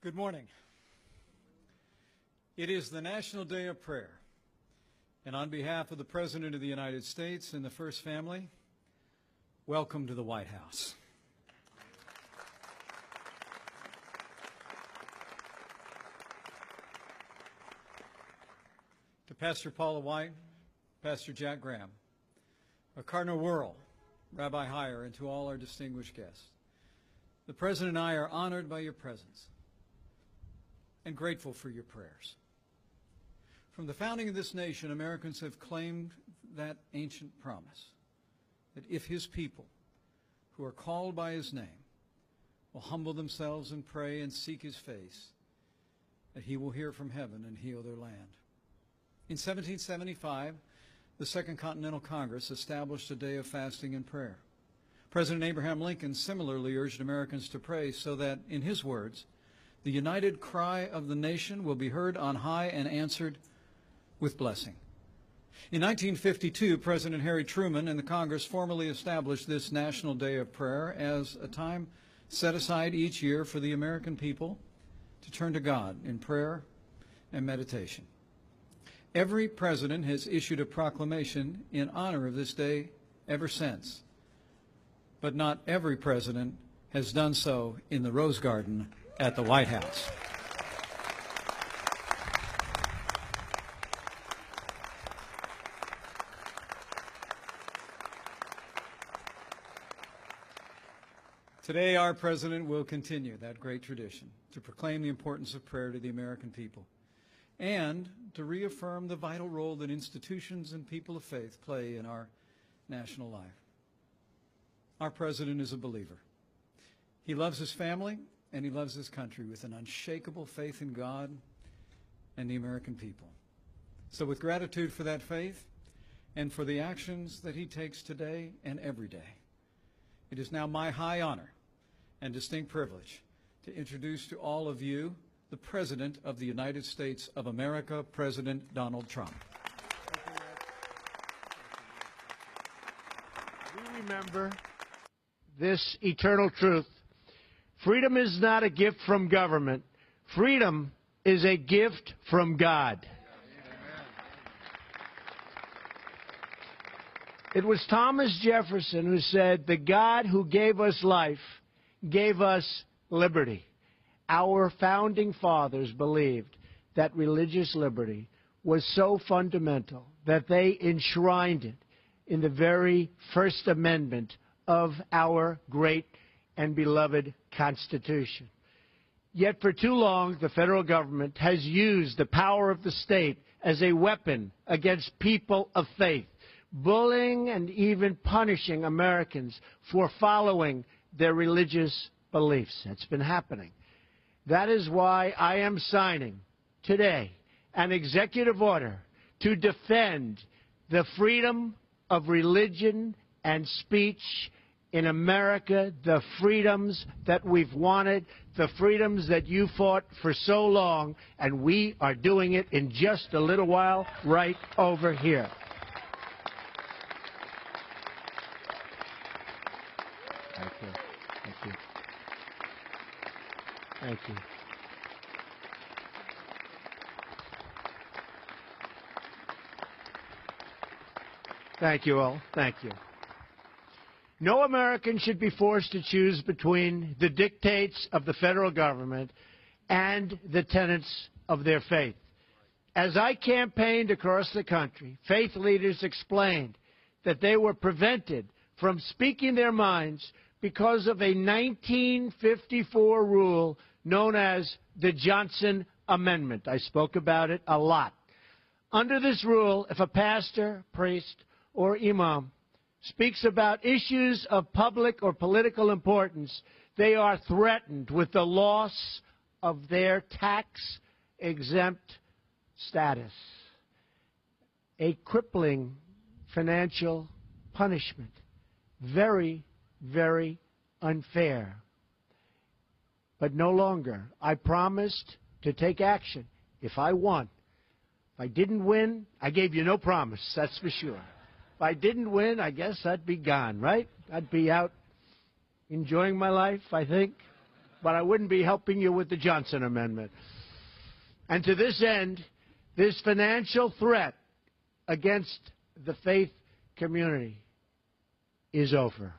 Good morning. It is the National Day of Prayer, and on behalf of the President of the United States and the First Family, welcome to the White House. To Pastor Paula White, Pastor Jack Graham, Cardinal Wuerl, Rabbi Heyer, and to all our distinguished guests, the President and I are honored by your presence and grateful for your prayers. From the founding of this nation, Americans have claimed that ancient promise that if his people, who are called by his name, will humble themselves and pray and seek his face, that he will hear from heaven and heal their land. In 1775, the Second Continental Congress established a day of fasting and prayer. President Abraham Lincoln similarly urged Americans to pray so that, in his words, the united cry of the nation will be heard on high and answered with blessing. In 1952, President Harry Truman and the Congress formally established this National Day of Prayer as a time set aside each year for the American people to turn to God in prayer and meditation. Every president has issued a proclamation in honor of this day ever since, but not every president has done so in the Rose Garden at the White House. Today, our president will continue that great tradition to proclaim the importance of prayer to the American people and to reaffirm the vital role that institutions and people of faith play in our national life. Our president is a believer. He loves his family and he loves his country with an unshakable faith in God and the American people. So with gratitude for that faith and for the actions that he takes today and every day, it is now my high honor and distinct privilege to introduce to all of you the President of the United States of America, President Donald Trump. We remember this eternal truth. Freedom is not a gift from government. Freedom is a gift from God. It was Thomas Jefferson who said, "The God who gave us life gave us liberty." Our founding fathers believed that religious liberty was so fundamental that they enshrined it in the very First Amendment of our great and beloved Constitution. Yet for too long, the federal government has used the power of the state as a weapon against people of faith, bullying and even punishing Americans for following their religious beliefs. That's been happening. That is why I am signing today an executive order to defend the freedom of religion and speech in America, the freedoms that we've wanted, the freedoms that you fought for so long, and we are doing it in just a little while right over here. Thank you. Thank you. Thank you. Thank you all. Thank you. No American should be forced to choose between the dictates of the federal government and the tenets of their faith. As I campaigned across the country, faith leaders explained that they were prevented from speaking their minds because of a 1954 rule known as the Johnson Amendment. I spoke about it a lot. Under this rule, if a pastor, priest, or imam speaks about issues of public or political importance, they are threatened with the loss of their tax-exempt status, a crippling financial punishment. Very, very unfair. But no longer. I promised to take action if I won. If I didn't win, I gave you no promise, that's for sure. If I didn't win, I guess I'd be gone, right? I'd be out enjoying my life, I think. but I wouldn't be helping you with the Johnson Amendment. And to this end, this financial threat against the faith community is over.